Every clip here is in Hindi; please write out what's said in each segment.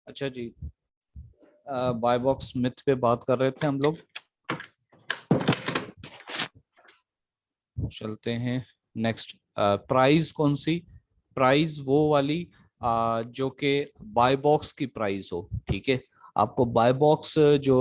अच्छा जी, बाय बॉक्स मिथ पे बात कर रहे थे हम लोग। चलते हैं नेक्स्ट। प्राइस कौन सी? प्राइस वो वाली जो कि बाय बॉक्स की प्राइस हो। ठीक है, आपको बाय बॉक्स जो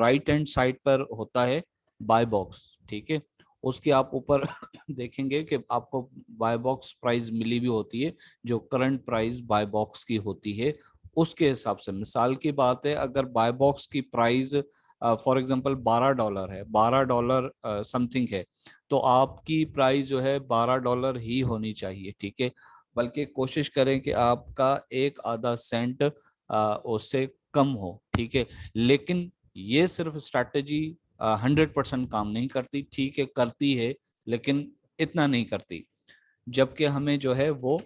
राइट हैंड साइड पर होता है बाय बॉक्स, ठीक है, उसके आप ऊपर देखेंगे कि आपको बाय बॉक्स प्राइस मिली भी होती है, जो करंट प्राइस बाय बॉक्स की होती है उसके हिसाब से। मिसाल की बात है, अगर बाय बॉक्स की प्राइस फॉर एग्जांपल $12 है, $12 समथिंग है, तो आपकी प्राइस जो है $12 ही होनी चाहिए। ठीक है, बल्कि कोशिश करें कि आपका एक आधा सेंट उससे कम हो। ठीक है, लेकिन ये सिर्फ स्ट्रैटेजी 100% काम नहीं करती। ठीक है, करती है लेकिन इतना नहीं करती, जबकि हमें जो है वो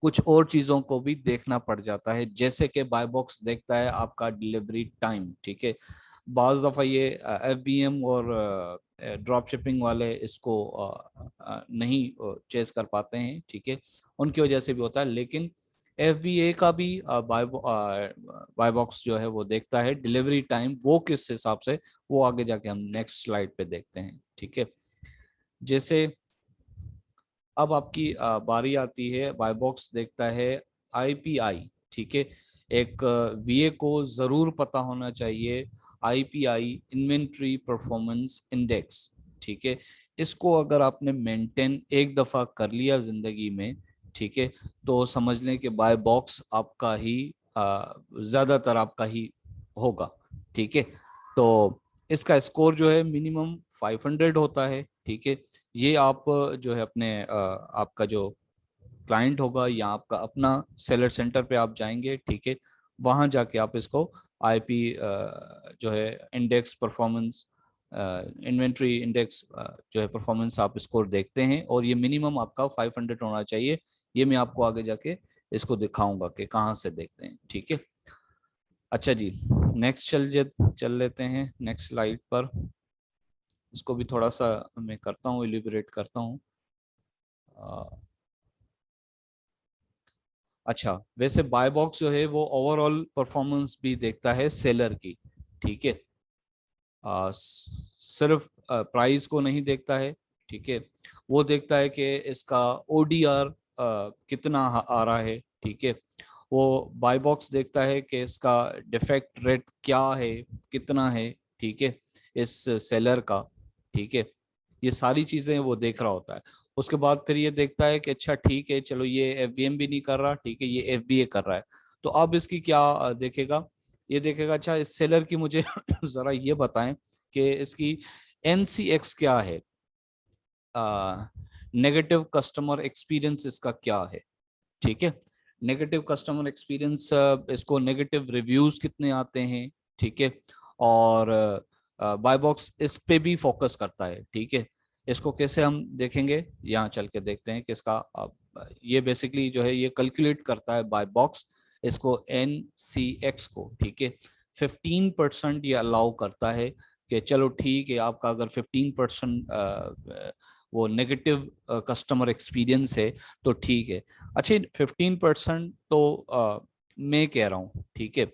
कुछ और चीजों को भी देखना पड़ जाता है, जैसे कि बाय बॉक्स देखता है आपका डिलीवरी टाइम। ठीक है, बाज दफा ये FBM और ड्रॉप शिपिंग वाले इसको नहीं चेस कर पाते हैं। ठीक है, उनकी वजह से भी होता है, लेकिन FBA का भी बाय बॉक्स जो है वो देखता है डिलीवरी टाइम। वो किस हिसाब से, वो आगे जाके हम नेक्स्ट स्लाइड पे देखते हैं। ठीक है, जैसे अब आपकी बारी आती है, बाय बॉक्स देखता है IPI। ठीक है, एक VA को जरूर पता होना चाहिए IPI, इन्वेंट्री परफॉर्मेंस इंडेक्स। ठीक है, इसको अगर आपने मेंटेन एक दफा कर लिया जिंदगी में, ठीक है, तो समझ लें कि बाय बॉक्स आपका ही ज्यादातर आपका ही होगा। ठीक है, तो इसका स्कोर जो है मिनिमम 500 होता है। ठीक है, ये आप जो है अपने आपका जो क्लाइंट होगा या आपका अपना सेलर सेंटर पे आप जाएंगे। ठीक है, वहां जाके आप इसको IP जो है इंडेक्स परफॉर्मेंस, इन्वेंट्री इंडेक्स जो है परफॉर्मेंस, आप स्कोर देखते हैं और ये मिनिमम आपका 500 होना चाहिए। ये मैं आपको आगे जाके इसको दिखाऊंगा कि कहाँ से देखते हैं। ठीक है, अच्छा जी, नेक्स्ट चल लेते हैं नेक्स्ट स्लाइड पर। इसको भी थोड़ा सा मैं करता हूँ, इलिबरेट करता हूँ। अच्छा, वैसे बाय बॉक्स जो है वो ओवरऑल परफॉर्मेंस भी देखता है सेलर की। ठीक है, सिर्फ प्राइस को नहीं देखता है। ठीक है, वो देखता है कि इसका ODR कितना आ रहा है। ठीक है, वो बाय बॉक्स देखता है कि इसका डिफेक्ट रेट क्या है, कितना है। ठीक है, इस सेलर का। ठीक है, ये सारी चीजें वो देख रहा होता है। उसके बाद फिर ये देखता है कि अच्छा ठीक है, चलो ये FBM भी नहीं कर रहा, ठीक है, ये FBA कर रहा है, तो अब इसकी क्या देखेगा? ये देखेगा अच्छा इस सेलर की मुझे जरा ये बताएं कि इसकी NCX क्या है, नेगेटिव कस्टमर एक्सपीरियंस इसका क्या है। ठीक है, नेगेटिव कस्टमर एक्सपीरियंस, इसको नेगेटिव रिव्यूज कितने आते हैं। ठीक है, और बाय बॉक्स इस पे भी फोकस करता है। ठीक है, इसको कैसे हम देखेंगे, यहाँ चल के देखते हैं कि इसका ये बेसिकली जो है ये कैलकुलेट करता है बाय बॉक्स इसको NCX को। ठीक है, 15% ये अलाउ करता है कि चलो ठीक है, आपका अगर 15% वो नेगेटिव कस्टमर एक्सपीरियंस है तो ठीक है। अच्छा, 15% तो मैं कह रहा हूँ, ठीक है,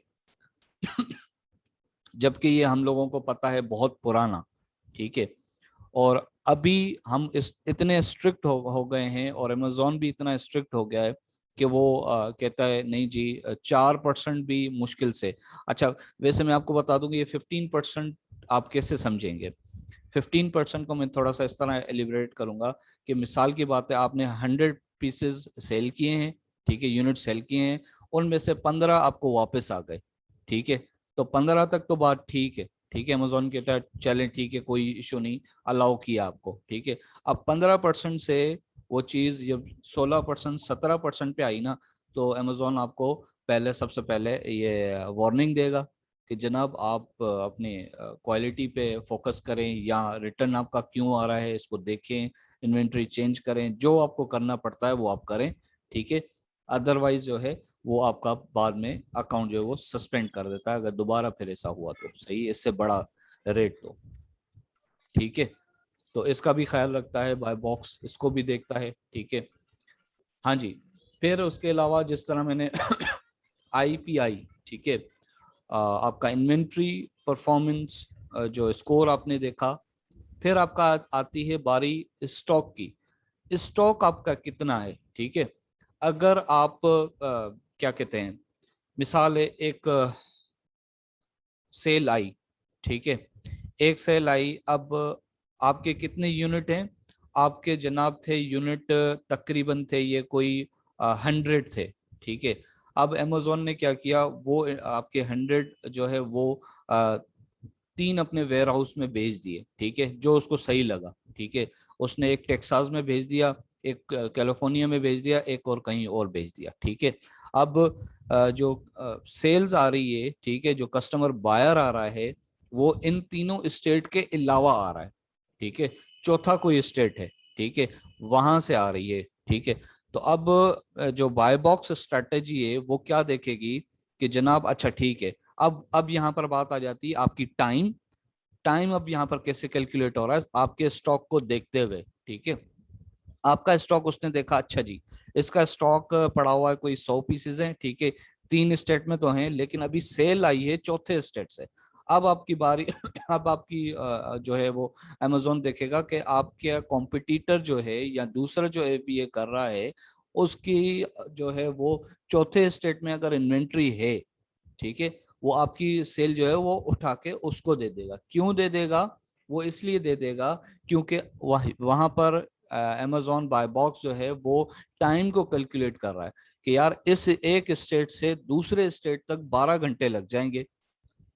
जबकि ये हम लोगों को पता है बहुत पुराना। ठीक है, और अभी हम इस इतने स्ट्रिक्ट हो गए हैं और अमेजोन भी इतना स्ट्रिक्ट हो गया है कि वो कहता है नहीं जी, 4% भी मुश्किल से। अच्छा, वैसे मैं आपको बता दूं कि ये 15% आप कैसे समझेंगे। 15% को मैं थोड़ा सा इस तरह एलिब्रेट करूंगा कि मिसाल की बात है, आपने 100 पीसेज सेल किए हैं। ठीक है, यूनिट सेल किए हैं, उनमें से 15 आपको वापस आ गए। ठीक है, तो 15 तक तो बात ठीक है। ठीक है, अमेजोन कहता है चलें ठीक है, कोई इशू नहीं, अलाउ किया आपको। ठीक है, अब 15% से वो चीज जब 16%, 17% पे आई ना, तो अमेजोन आपको पहले, सबसे पहले ये वार्निंग देगा कि जनाब आप अपनी क्वालिटी पे फोकस करें, या रिटर्न आपका क्यों आ रहा है इसको देखें, इन्वेंट्री चेंज करें, जो आपको करना पड़ता है वो आप करें। ठीक है, अदरवाइज जो है वो आपका बाद में अकाउंट जो है वो सस्पेंड कर देता है, अगर दोबारा फिर ऐसा हुआ तो। सही, इससे बड़ा रेट तो। ठीक है, तो इसका भी ख्याल रखता है बाय बॉक्स, इसको भी देखता है। ठीक है, हाँ जी, फिर उसके अलावा जिस तरह मैंने IPI, ठीक है, आपका इन्वेंट्री परफॉर्मेंस जो स्कोर आपने देखा। फिर आपका आती है बारी स्टॉक की, स्टॉक आपका कितना है, ठीक है। अगर आप क्या कहते हैं, मिसाल है एक सेल आई, ठीक है, एक सेल आई, अब आपके कितने यूनिट हैं, आपके जनाब थे यूनिट तकरीबन थे ये कोई 100 थे, ठीक है। अब अमेजोन ने क्या किया, वो आपके 100 जो है वो 3 अपने वेयर हाउस में भेज दिए, ठीक है, जो उसको सही लगा, ठीक है। उसने एक टेक्सास में भेज दिया, एक कैलिफोर्निया में भेज दिया, एक और कहीं और भेज दिया, ठीक है। अब जो सेल्स आ रही है, ठीक है, जो कस्टमर बायर आ रहा है, वो इन तीनों स्टेट के अलावा आ रहा है, ठीक है। चौथा कोई स्टेट है, ठीक है, वहां से आ रही है, ठीक है। तो अब जो बाय बॉक्स स्ट्रेटेजी है वो क्या देखेगी कि जनाब अच्छा ठीक है, अब यहाँ पर बात आ जाती है आपकी टाइम। टाइम अब यहाँ पर कैसे कैलकुलेट हो रहा है, आपके स्टॉक को देखते हुए, ठीक है। आपका स्टॉक उसने देखा, अच्छा जी इसका स्टॉक पड़ा हुआ है कोई 100 पीसेज है, ठीक है, 3 स्टेट में तो हैं, लेकिन अभी सेल आई है चौथे स्टेट से। अब आपकी बारी अब आपकी जो है वो अमेजोन देखेगा कि आपके कॉम्पिटिटर जो है या दूसरा जो एपीए कर रहा है, उसकी जो है वो चौथे स्टेट में अगर इन्वेंट्री है, ठीक है, वो आपकी सेल जो है वो उठा के उसको दे देगा। क्यों दे देगा, वो इसलिए दे देगा क्योंकि वहां पर अमेजोन बाय बॉक्स जो है वो टाइम को कैलकुलेट कर रहा है कि यार इस एक स्टेट से दूसरे स्टेट तक 12 घंटे लग जाएंगे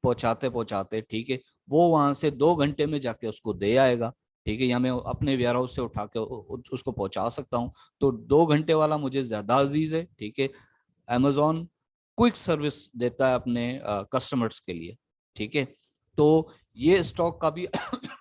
पहुंचाते पहुंचाते, ठीक है। वो वहां से 2 घंटे में जाके उसको दे आएगा, ठीक है, या मैं अपने वेयर हाउस से उठा के उसको पहुंचा सकता हूँ। तो 2 घंटे वाला मुझे ज्यादा अजीज है, ठीक है। अमेजोन क्विक सर्विस देता है अपने कस्टमर्स के लिए, ठीक है। तो ये स्टॉक का भी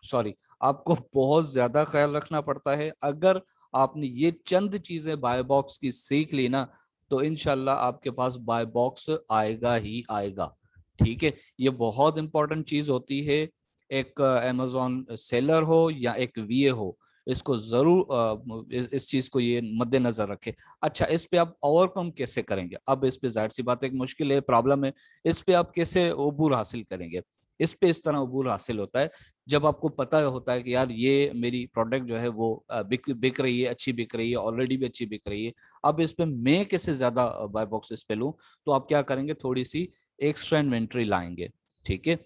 सॉरी, आपको बहुत ज्यादा ख्याल रखना पड़ता है। अगर आपने ये चंद चीजें बाय बॉक्स की सीख ली ना, तो इनशाला आपके पास बाय बॉक्स आएगा ही आएगा, ठीक है। ये बहुत इंपॉर्टेंट चीज होती है, एक अमेजोन सेलर हो या एक वीए हो, इसको जरूर इस चीज को ये मद्देनजर रखे। अच्छा, इस पे आप ओवरकम कैसे करेंगे, अब इस पे जाहिर सी बात है एक मुश्किल है, प्रॉब्लम है, इस पे आप कैसे अबूर हासिल करेंगे। इस पे इस तरह अबूर हासिल होता है जब आपको पता होता है कि यार ये मेरी प्रोडक्ट जो है वो बिक रही है, अच्छी बिक रही है, ऑलरेडी भी अच्छी बिक रही है। अब इस पे मैं कैसे ज्यादा बाय बॉक्स इस पे लूं, तो आप क्या करेंगे, थोड़ी सी एक्स्ट्रा इन्वेंट्री लाएंगे, ठीक है।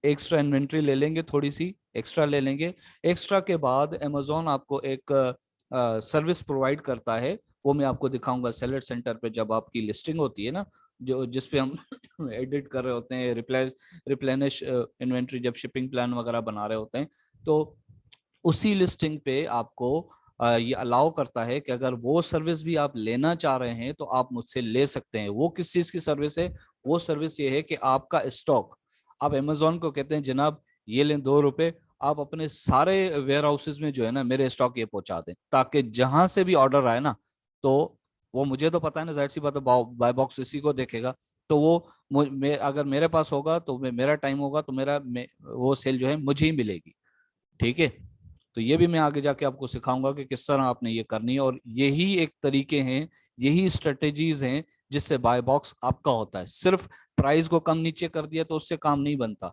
एक्स्ट्रा इन्वेंट्री ले लेंगे, थोड़ी सी एक्स्ट्रा ले लेंगे। एक्स्ट्रा के बाद अमेजोन आपको एक सर्विस प्रोवाइड करता है, वो मैं आपको दिखाऊंगा सेलर सेंटर पे जब आपकी लिस्टिंग होती है ना, जो जिसपे हम एडिट कर रहे होते हैं, रिप्लेनिश इन्वेंट्री, जब शिपिंग प्लान वगैरह बना रहे होते हैं, तो उसी लिस्टिंग पे आपको ये अलाउ करता है कि अगर वो सर्विस भी आप लेना चाह रहे हैं तो आप मुझसे ले सकते हैं। वो किस चीज की सर्विस है, वो सर्विस ये है कि आपका स्टॉक, आप अमेजोन को कहते हैं जनाब ये लें 2 रुपए, आप अपने सारे वेयर हाउसेज में जो है ना मेरे स्टॉक ये पहुंचा दें, ताकि जहां से भी ऑर्डर आए ना, तो वो मुझे तो पता है ना, जाहिर सी बात है बाय बॉक्स इसी को देखेगा। तो वो अगर मेरे पास होगा तो मेरा टाइम होगा तो वो सेल जो है मुझे ही मिलेगी, ठीक है। तो ये भी मैं आगे जाके आपको सिखाऊंगा कि किस तरह आपने ये करनी है, और यही एक तरीके हैं, यही स्ट्रेटेजीज हैं जिससे बाय बॉक्स आपका होता है। सिर्फ प्राइस को कम नीचे कर दिया तो उससे काम नहीं बनता,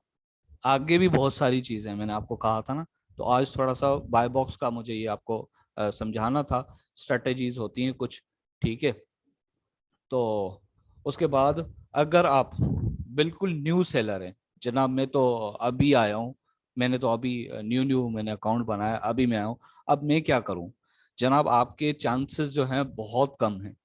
आगे भी बहुत सारी चीजें हैं, मैंने आपको कहा था ना। तो आज थोड़ा सा बाय बॉक्स का मुझे ये आपको समझाना था, स्ट्रेटेजीज होती हैं कुछ, ठीक है। तो उसके बाद अगर आप बिल्कुल न्यू सेलर हैं, जनाब मैं तो अभी आया हूँ, मैंने तो अभी न्यू न्यू मैंने अकाउंट बनाया, अभी मैं आया हूँ, अब मैं क्या करूँ, जनाब आपके चांसेस जो हैं बहुत कम हैं,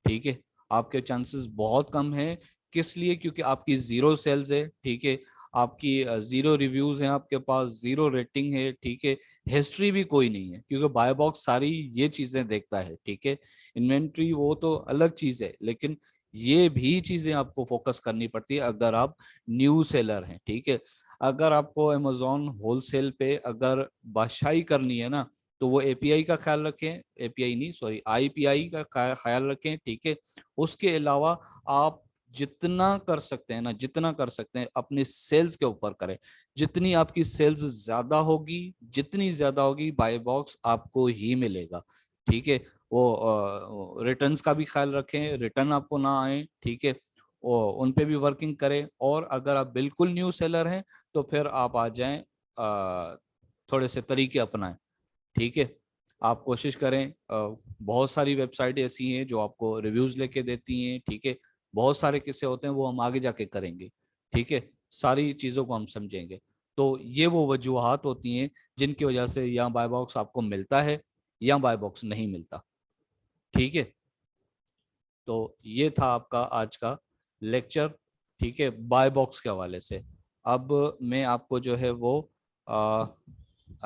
ठीक है। आपके चांसेस बहुत कम हैं, किस लिए, क्योंकि आपकी जीरो सेल्स है, ठीक है। आपकी जीरो रिव्यूज हैं, आपके पास जीरो रेटिंग है, ठीक है। हिस्ट्री भी कोई नहीं है, क्योंकि बाय बॉक्स सारी ये चीजें देखता है, ठीक है। इन्वेंट्री वो तो अलग चीज है, लेकिन ये भी चीजें आपको फोकस करनी पड़ती है अगर आप न्यू सेलर हैं, ठीक है। अगर आपको अमेजोन होलसेल पे अगर बादशाही करनी है ना, तो वो एपीआई का ख्याल रखें, एपीआई नहीं सॉरी आईपीआई का ख्याल रखें, ठीक है। उसके अलावा आप जितना कर सकते हैं ना, जितना कर सकते हैं अपने सेल्स के ऊपर करें। जितनी आपकी सेल्स ज्यादा होगी, जितनी ज्यादा होगी बाय बॉक्स आपको ही मिलेगा, ठीक है। वो रिटर्न्स का भी ख्याल रखें, रिटर्न आपको ना आए, ठीक है। उन पे भी वर्किंग करें। और अगर आप बिल्कुल न्यू सेलर हैं तो फिर आप आ जाएं, थोड़े से तरीके अपनाएं। ठीक है, आप कोशिश करें। बहुत सारी वेबसाइट ऐसी हैं जो आपको रिव्यूज लेके देती हैं। ठीक है, बहुत सारे किस्से होते हैं, वो हम आगे जाके करेंगे। ठीक है, सारी चीज़ों को हम समझेंगे। तो ये वो वजूहात होती हैं जिनकी वजह से या बाय बॉक्स आपको मिलता है या बाय बॉक्स नहीं मिलता। ठीक है, तो ये था आपका आज का लेक्चर। ठीक है, बाय बॉक्स के हवाले से। अब मैं आपको जो है वो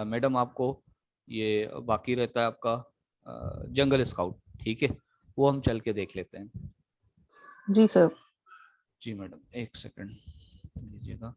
मैडम आपको ये बाकी रहता है आपका जंगल स्काउट। ठीक है, वो हम चल के देख लेते हैं। जी सर। जी मैडम, एक सेकंड दीजिएगा।